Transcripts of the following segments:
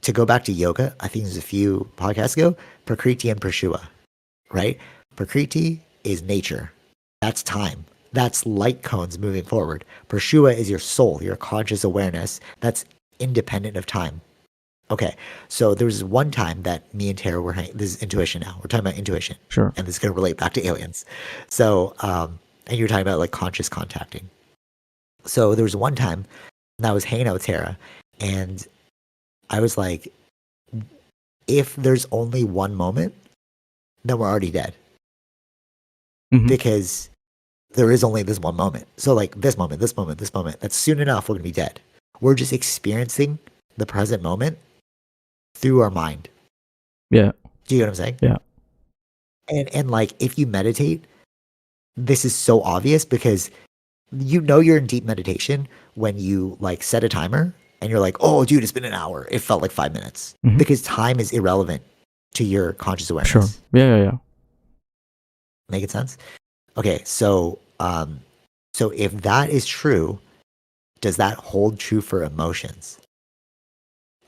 to go back to yoga, I think there's a few podcasts ago, Prakriti and Prashua, right? Prakriti is nature. That's time. That's light cones moving forward. Prashua is your soul, your conscious awareness. That's independent of time. Okay, so there was one time that me and Tara were hanging. This is intuition now. We're talking about intuition. Sure. And this is going to relate back to aliens. So, and you were talking about like conscious contacting. So there was one time that I was hanging out with Tara, and I was like, if there's only one moment, then we're already dead. Mhm. Because there is only this one moment. So like this moment, that's soon enough, we're going to be dead. We're just experiencing the present moment through our mind. Yeah. Do you know what I'm saying? Yeah. And like if you meditate, this is so obvious because you know you're in deep meditation when you like set a timer and you're like, oh dude, it's been an hour. It felt like 5 minutes. Mhm. Because time is irrelevant to your conscious awareness. Sure. Yeah. Making sense? Okay, so if that is true, does that hold true for emotions?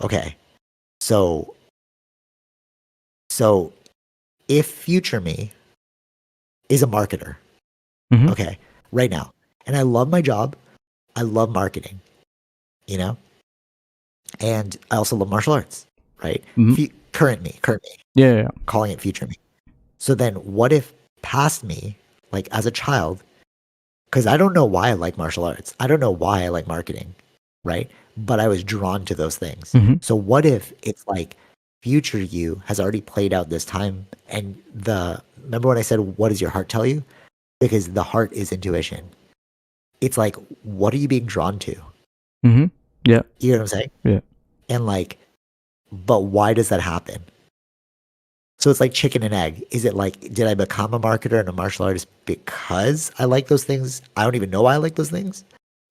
Okay. So if future me is a marketer, Mhm. okay, right now, and I love my job, I love marketing, you know, and I also love martial arts, right? Mhm. Current me, Yeah. calling it future me. So then what if past me, like as a child, because I don't know why I like martial arts, I don't know why I like marketing, right? But I was drawn to those things. Mhm. So what if it's like future you has already played out this time, and remember when I said, what does your heart tell you? Because the heart is intuition. It's like, what are you being drawn to? Mhm. Yeah. You know what I'm saying? Yeah. And like, but why does that happen? So it's like chicken and egg. Is it like, did I become a marketer and a martial artist because I like those things? I don't even know why I like those things.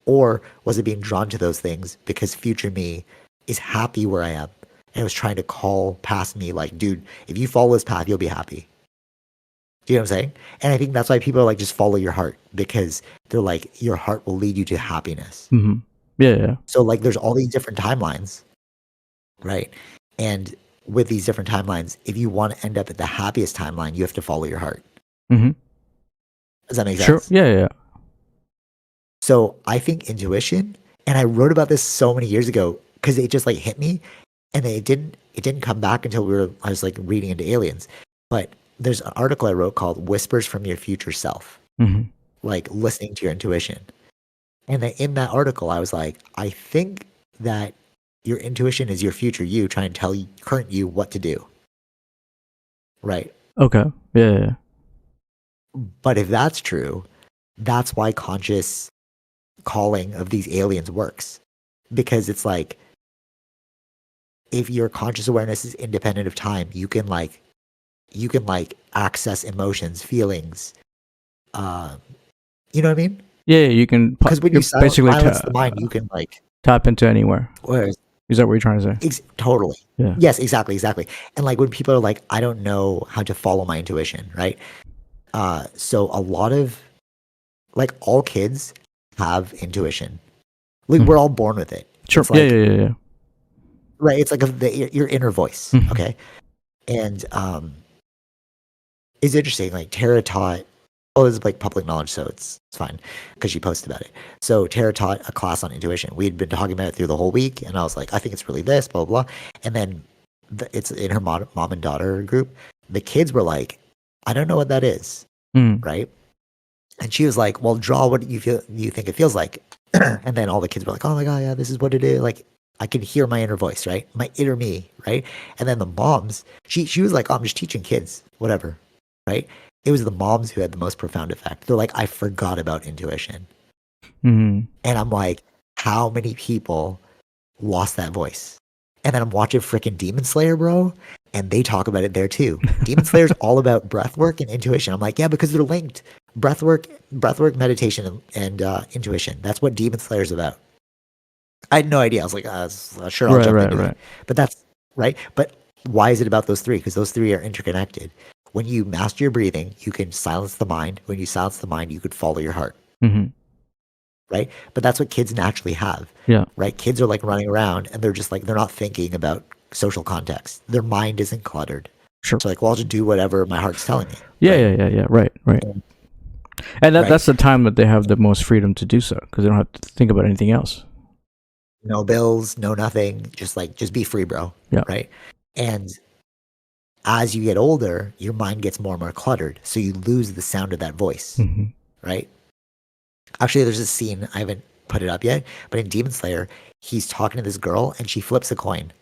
Or was it being drawn to those things because future me is happy where I am and was trying to call past me like, dude, if you follow this path, you'll be happy. Do you know what I'm saying? And I think that's why people are like, just follow your heart, because they're like, your heart will lead you to happiness. Mhm. Yeah. So like there's all these different timelines, right? And with these different timelines, if you want to end up at the happiest timeline, you have to follow your heart. Mhm. Does that make Sure. sense? Yeah. So I think intuition, and I wrote about this so many years ago because it just like hit me, and it didn't come back until I was like reading into aliens. But there's an article I wrote called "Whispers from Your Future Self," Mhm. like listening to your intuition. And then in that article, I was like, I think that your intuition is your future you trying to tell current you what to do, right? Okay. Yeah. But if that's true, that's why conscious calling of these aliens works, because it's like, if your conscious awareness is independent of time, you can like access emotions, feelings. You know what I mean? Yeah. You can. Because when you You're basically silence the mind, you can like. tap into anywhere. Whereas, Is that what you're trying to say? totally. Yeah. Yes, exactly. And like when people are like, I don't know how to follow my intuition, right? So a lot of like all kids have intuition. Like we're all born with it. Sure. It's like, Yeah. right. It's like your inner voice. Mhm. Okay. And it's interesting. Like Tara taught. Oh, this is like public knowledge, so it's fine because she posted about it. So Tara taught a class on intuition. We'd been talking about it through the whole week, and I was like, I think it's really this, blah blah. Blah. And then it's in her mom and daughter group. The kids were like, I don't know what that is, Mhm. right? And she was like, well, draw what you think it feels like. And then all the kids were like, oh my god, yeah, this is what it is. Like I can hear my inner voice, right? My inner me, right? And then the moms, she was like, oh, I'm just teaching kids, whatever, right? It was the moms who had the most profound effect. They're like, I forgot about intuition. Mhm. And I'm like, how many people lost that voice? And then I'm watching freaking Demon Slayer, bro, and they talk about it there too. Demon Slayer's all about breath work and intuition. I'm like, yeah, because they're linked. Breath work, meditation, and intuition. That's what Demon Slayer's about. I had no idea. I was like, sure, I'll jump into it. But that's right. But why is it about those three? Because those three are interconnected. When you master your breathing, you can silence the mind. When you silence the mind, you could follow your heart. Mhm. Right? But that's what kids naturally have. Yeah. Right? Kids are like running around and they're just like, they're not thinking about social context. Their mind isn't cluttered. Sure. So like, well, I'll just do whatever my heart's telling me. Yeah, right? yeah. Right. And Right. that's the time that they have the most freedom to do so, because they don't have to think about anything else. No bills, no nothing. Just be free, bro. Yeah. Right. And as you get older, your mind gets more and more cluttered. So you lose the sound of that voice. Mm-hmm. Right. Actually, there's a scene, I haven't put it up yet, but in Demon Slayer, he's talking to this girl and she flips a coin.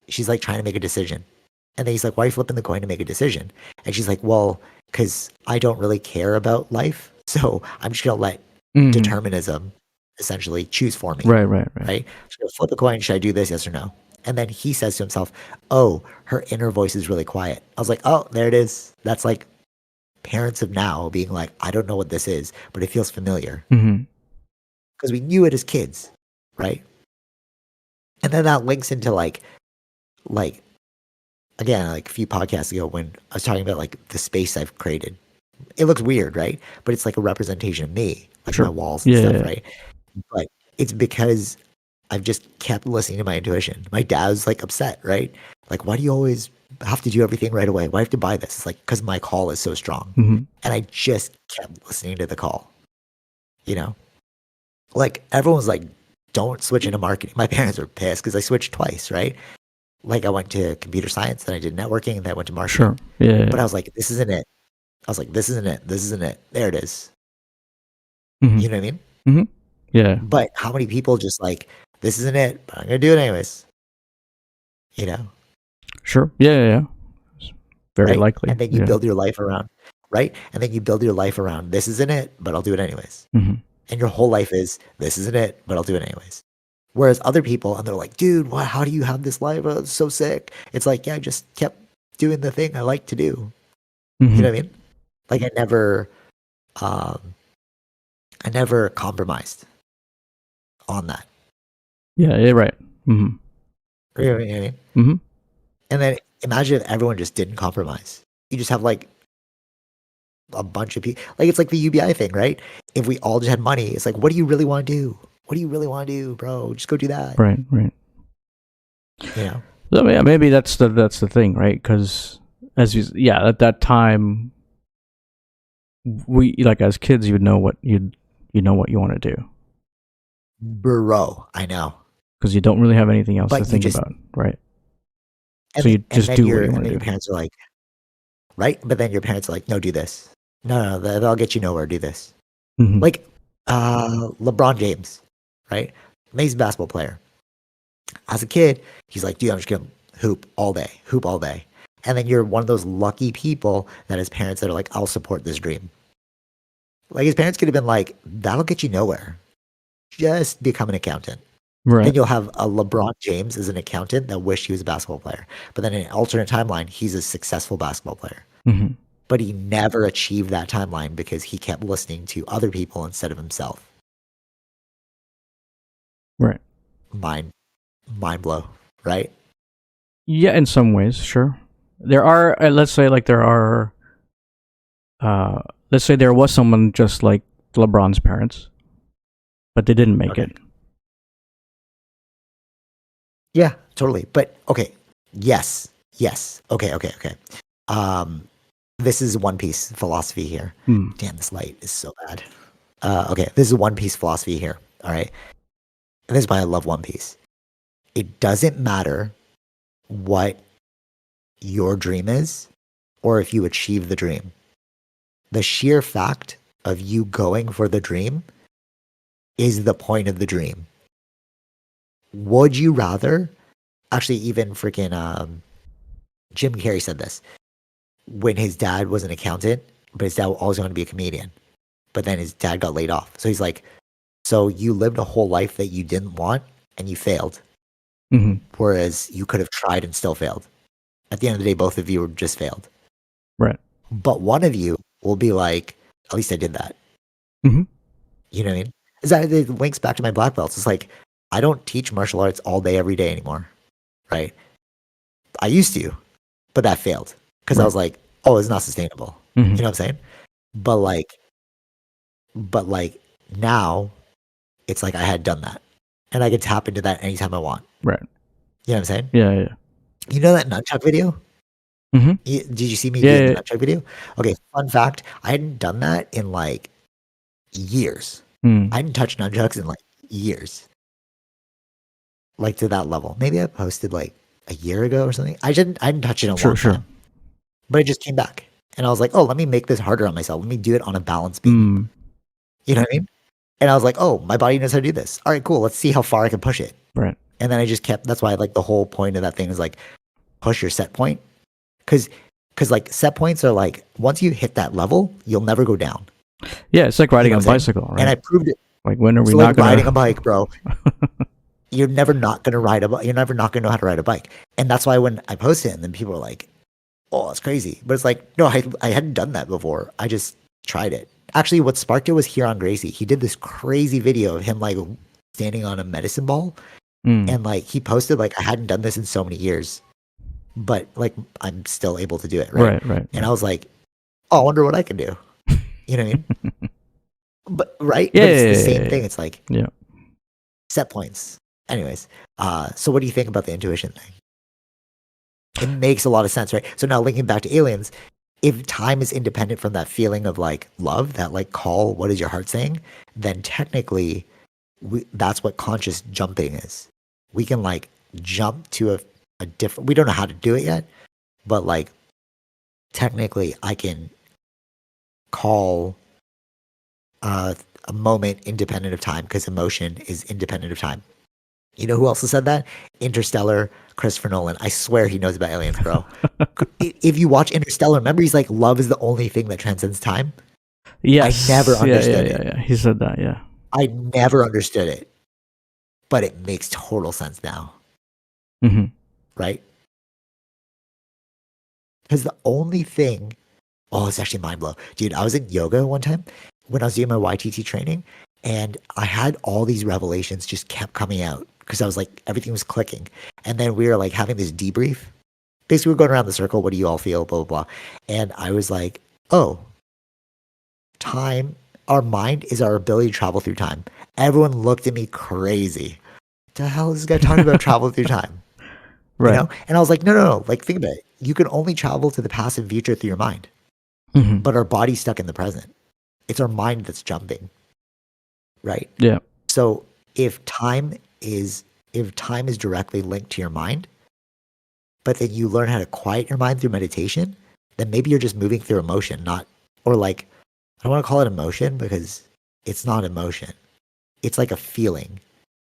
She's like trying to make a decision. And then he's like, why are you flipping the coin to make a decision? And she's like, well, because I don't really care about life. So I'm just going to let determinism essentially choose for me. Right. She's going to flip a coin. Should I do this? Yes or no? And then he says to himself, oh, her inner voice is really quiet. I was like, oh, there it is. That's like parents of now being like, I don't know what this is, but it feels familiar. Because we knew it as kids, right? And then that links into like again, like a few podcasts ago when I was talking about like the space I've created. It looks weird, right? But it's like a representation of me, like my walls and stuff, right? But it's because I've just kept listening to my intuition. My dad's like upset, right? Like, why do you always have to do everything right away? Why do I have to buy this? It's like, because my call is so strong. And I just kept listening to the call, you know? Like, everyone's like, don't switch into marketing. My parents were pissed because I switched twice, right? Like, I went to computer science, then I did networking, and then I went to marketing. Sure. Yeah. But I was like, this isn't it. I was like, this isn't it. This isn't it. There it is. Mm-hmm. You know what I mean? Yeah. But how many people just like, this isn't it, but I'm going to do it anyways? You know? Sure. Yeah. Very right? likely. And then you build your life around, right? And then you build your life around, this isn't it, but I'll do it anyways. And your whole life is, this isn't it, but I'll do it anyways. Whereas other people, and they're like, dude, how do you have this life? Oh, it's so sick. It's like, yeah, I just kept doing the thing I like to do. You know what I mean? Like I never compromised on that. Yeah, right. You know what I mean? And then imagine if everyone just didn't compromise. You just have like a bunch of people. Like it's like the UBI thing, right? If we all just had money, it's like, what do you really want to do? What do you really want to do, bro? Just go do that. Right. You know? So, yeah, maybe that's the thing, right? Because at that time, we like as kids, you know what you want to do, bro. I know, because you don't really have anything else to think about, right? So you just do what you want to do. Your parents are like, right? But then your parents are like, no, do this. No, that'll get you nowhere. Do this. Like LeBron James, right? Amazing basketball player. As a kid, he's like, dude, I'm just gonna hoop all day. And then you're one of those lucky people that his parents that are like, I'll support this dream. Like his parents could have been like, that'll get you nowhere. Just become an accountant. Right. Then you'll have a LeBron James as an accountant that wished he was a basketball player. But then in an alternate timeline, he's a successful basketball player. But he never achieved that timeline because he kept listening to other people instead of himself. Right. Mind blow, right? Yeah, in some ways, sure. There are, let's say there was someone just like LeBron's parents, but they didn't make it. Yeah, totally. But okay, yes. Okay. This is One Piece philosophy here. Damn, this light is so bad. Okay, this is One Piece philosophy here. All right, and this is why I love One Piece. It doesn't matter what your dream is or if you achieve the dream. The sheer fact of you going for the dream is the point of the dream. Would you rather, actually even freaking Jim Carrey said this when his dad was an accountant, but his dad always wanted to be a comedian, but then his dad got laid off. So he's like, so you lived a whole life that you didn't want and you failed. Whereas you could have tried and still failed. At the end of the day, both of you just failed. Right. But one of you will be like, at least I did that. You know what I mean? Is that it links back to my black belts. It's like, I don't teach martial arts all day, every day anymore. Right? I used to, but that failed. Because I was like, oh, it's not sustainable. You know what I'm saying? But now it's like I had done that. And I could tap into that anytime I want. Right. You know what I'm saying? Yeah. You know that nunchuck video? Mm-hmm. Did you see me Yeah, doing the yeah, nunchuck video? Okay, fun fact, I hadn't done that in like years. mm, I hadn't touched nunchucks in like years, like to that level. Maybe I posted like a year ago or something. I didn't touch it in a sure, long sure. time, but it just came back. And I was like, oh, let me make this harder on myself. Let me do it on a balance beam. Mm, You know what I mean? And I was like, oh, my body knows how to do this. All right, cool. Let's see how far I can push it. right. And then I just kept, that's why like the whole point of that thing is like push your set point. Cause like set points are like, once you hit that level, you'll never go down. Yeah, it's like You riding know a what I'm saying? bicycle, And I right? proved it. Like, when are we So not like riding gonna? a bike, bro, you're never not gonna ride a bike. You're never not gonna know how to ride a bike. And that's why when I post it and then people are like, oh, that's crazy. But it's like, no, I hadn't done that before. I just tried it. Actually, what sparked it was Huron Gracie. He did this crazy video of him like standing on a medicine ball. Mm, And like he posted like I hadn't done this in so many years, but like I'm still able to do it, right? right, right, And right. I was like, oh, I wonder what I can do. You know what I mean? But right, Yeah, but it's yeah, the yeah, same yeah, thing. It's like yeah. set points. Anyways, so what do you think about the intuition thing? It makes a lot of sense, right? So now linking back to aliens, if time is independent from that feeling of like love, that like call, what is your heart saying? Then technically, that's what conscious jumping is. We can like jump to a different. We don't know how to do it yet, but like technically, I can call a moment independent of time because emotion is independent of time. You know who else has said that? Interstellar, Christopher Nolan. I swear he knows about aliens, bro. If you watch Interstellar, remember he's like, love is the only thing that transcends time. I never Yes. Yeah, yeah, understood yeah, it. yeah. He said that. Yeah. I never understood it, but it makes total sense now, Mm-hmm. right? Because the only thing, oh, it's actually mind blow. Dude, I was in yoga one time when I was doing my YTT training, and I had all these revelations just kept coming out because I was like, everything was clicking. And then we were like having this debrief. Basically, we're going around the circle. What do you all feel? Blah, blah, blah. And I was like, oh, time, our mind is our ability to travel through time. Everyone looked at me crazy. What the hell is this guy talking about travel through time? You Right. know? And I was like, no, no, no. Like, think about it. You can only travel to the past and future through your mind, Mm-hmm. but our body's stuck in the present. It's our mind that's jumping, right? Yeah. So if time is directly linked to your mind, but then you learn how to quiet your mind through meditation, then maybe you're just moving through emotion, not or like I don't want to call it emotion because it's not emotion. It's like a feeling.